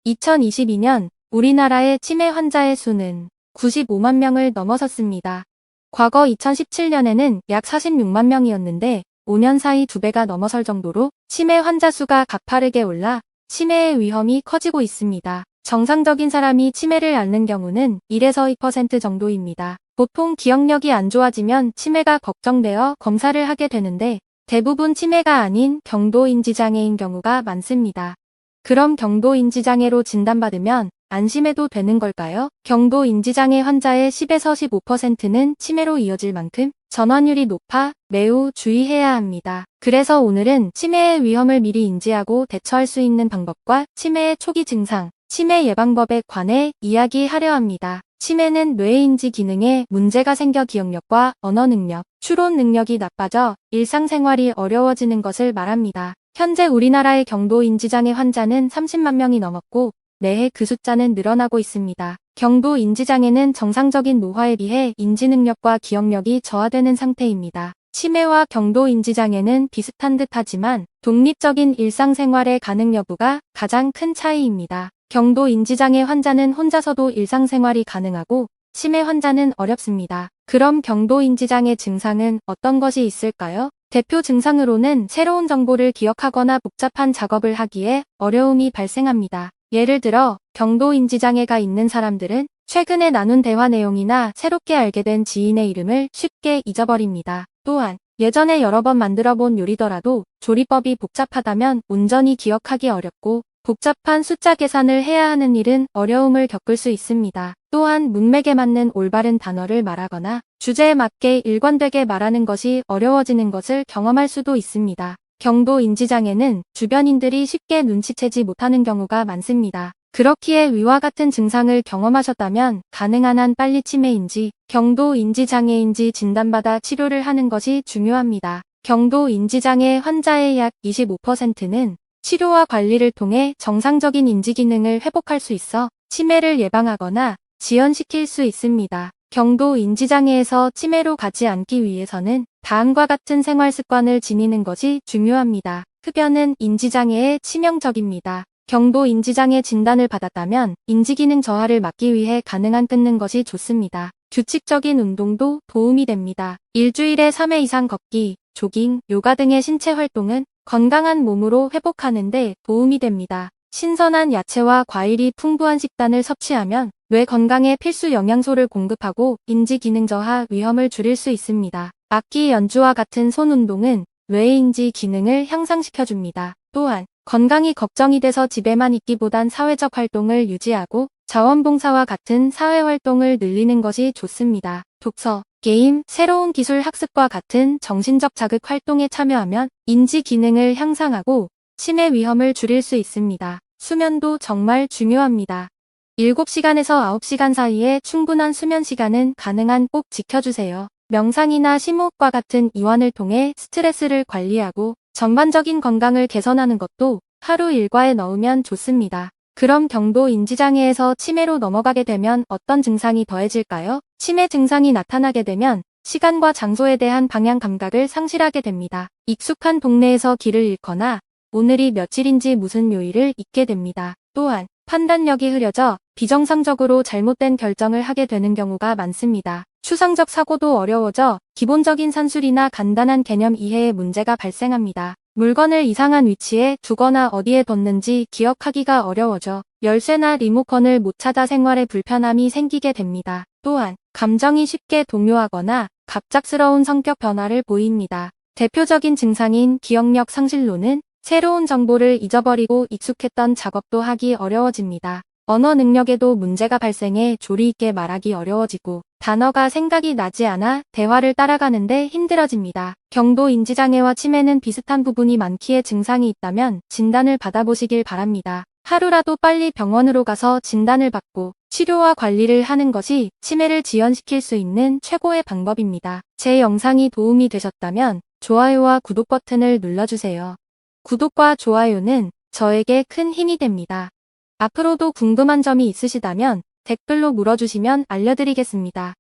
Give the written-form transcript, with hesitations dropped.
2022년 우리나라의 치매 환자의 수는 95만 명을 넘어섰습니다. 과거 2017년에는 약 46만 명이었는데 5년 사이 2배가 넘어설 정도로 치매 환자 수가 가파르게 올라 치매의 위험이 커지고 있습니다. 정상적인 사람이 치매를 앓는 경우는 1에서 2% 정도입니다. 보통 기억력이 안 좋아지면 치매가 걱정되어 검사를 하게 되는데 대부분 치매가 아닌 경도인지장애인 경우가 많습니다. 그럼 경도인지장애로 진단받으면 안심해도 되는 걸까요? 경도인지장애 환자의 10에서 15%는 치매로 이어질 만큼 전환율이 높아 매우 주의해야 합니다. 그래서 오늘은 치매의 위험을 미리 인지하고 대처할 수 있는 방법과 치매의 초기 증상, 치매 예방법에 관해 이야기하려 합니다. 치매는 뇌인지 기능에 문제가 생겨 기억력과 언어 능력, 추론 능력이 나빠져 일상생활이 어려워지는 것을 말합니다. 현재 우리나라의 경도인지장애 환자는 30만 명이 넘었고 매해 그 숫자는 늘어나고 있습니다. 경도인지장애는 정상적인 노화에 비해 인지능력과 기억력이 저하되는 상태입니다. 치매와 경도인지장애는 비슷한 듯하지만 독립적인 일상생활의 가능 여부가 가장 큰 차이입니다. 경도인지장애 환자는 혼자서도 일상생활이 가능하고 치매 환자는 어렵습니다. 그럼 경도인지장애 증상은 어떤 것이 있을까요? 대표 증상으로는 새로운 정보를 기억하거나 복잡한 작업을 하기에 어려움이 발생합니다. 예를 들어 경도인지장애가 있는 사람들은 최근에 나눈 대화 내용이나 새롭게 알게 된 지인의 이름을 쉽게 잊어버립니다. 또한 예전에 여러 번 만들어본 요리더라도 조리법이 복잡하다면 온전히 기억하기 어렵고 복잡한 숫자 계산을 해야 하는 일은 어려움을 겪을 수 있습니다. 또한 문맥에 맞는 올바른 단어를 말하거나 주제에 맞게 일관되게 말하는 것이 어려워지는 것을 경험할 수도 있습니다. 경도인지장애는 주변인들이 쉽게 눈치채지 못하는 경우가 많습니다. 그렇기에 위와 같은 증상을 경험하셨다면 가능한 한 빨리 치매인지 경도인지장애인지 진단받아 치료를 하는 것이 중요합니다. 경도인지장애 환자의 약 25%는 치료와 관리를 통해 정상적인 인지기능을 회복할 수 있어 치매를 예방하거나 지연시킬 수 있습니다. 경도인지장애에서 치매로 가지 않기 위해서는 다음과 같은 생활 습관을 지니는 것이 중요합니다. 흡연은 인지장애에 치명적입니다. 경도인지장애 진단을 받았다면 인지기능 저하를 막기 위해 가능한 끊는 것이 좋습니다. 규칙적인 운동도 도움이 됩니다. 일주일에 3회 이상 걷기, 조깅, 요가 등의 신체 활동은 건강한 몸으로 회복하는 데 도움이 됩니다. 신선한 야채와 과일이 풍부한 식단을 섭취하면 뇌 건강에 필수 영양소를 공급하고 인지기능 저하 위험을 줄일 수 있습니다. 악기 연주와 같은 손 운동은 뇌인지 기능을 향상시켜줍니다. 또한 건강이 걱정이 돼서 집에만 있기보단 사회적 활동을 유지하고 자원봉사와 같은 사회활동을 늘리는 것이 좋습니다. 독서, 게임, 새로운 기술 학습과 같은 정신적 자극 활동에 참여하면 인지 기능을 향상하고 치매 위험을 줄일 수 있습니다. 수면도 정말 중요합니다. 7시간에서 9시간 사이에 충분한 수면 시간은 가능한 꼭 지켜주세요. 명상이나 심호흡과 같은 이완을 통해 스트레스를 관리하고 전반적인 건강을 개선하는 것도 하루 일과에 넣으면 좋습니다. 그럼 경도인지장애에서 치매로 넘어가게 되면 어떤 증상이 더해질까요? 치매 증상이 나타나게 되면 시간과 장소에 대한 방향 감각을 상실하게 됩니다. 익숙한 동네에서 길을 잃거나 오늘이 며칠인지 무슨 요일을 잊게 됩니다. 또한 판단력이 흐려져 비정상적으로 잘못된 결정을 하게 되는 경우가 많습니다. 추상적 사고도 어려워져 기본적인 산술이나 간단한 개념 이해에 문제가 발생합니다. 물건을 이상한 위치에 두거나 어디에 뒀는지 기억하기가 어려워져 열쇠나 리모컨을 못 찾아 생활에 불편함이 생기게 됩니다. 또한 감정이 쉽게 동요하거나 갑작스러운 성격 변화를 보입니다. 대표적인 증상인 기억력 상실로는 새로운 정보를 잊어버리고 익숙했던 작업도 하기 어려워집니다. 언어 능력에도 문제가 발생해 조리 있게 말하기 어려워지고 단어가 생각이 나지 않아 대화를 따라가는데 힘들어집니다. 경도인지장애와 치매는 비슷한 부분이 많기에 증상이 있다면 진단을 받아보시길 바랍니다. 하루라도 빨리 병원으로 가서 진단을 받고 치료와 관리를 하는 것이 치매를 지연시킬 수 있는 최고의 방법입니다. 제 영상이 도움이 되셨다면 좋아요와 구독 버튼을 눌러주세요. 구독과 좋아요는 저에게 큰 힘이 됩니다. 앞으로도 궁금한 점이 있으시다면 댓글로 물어주시면 알려드리겠습니다.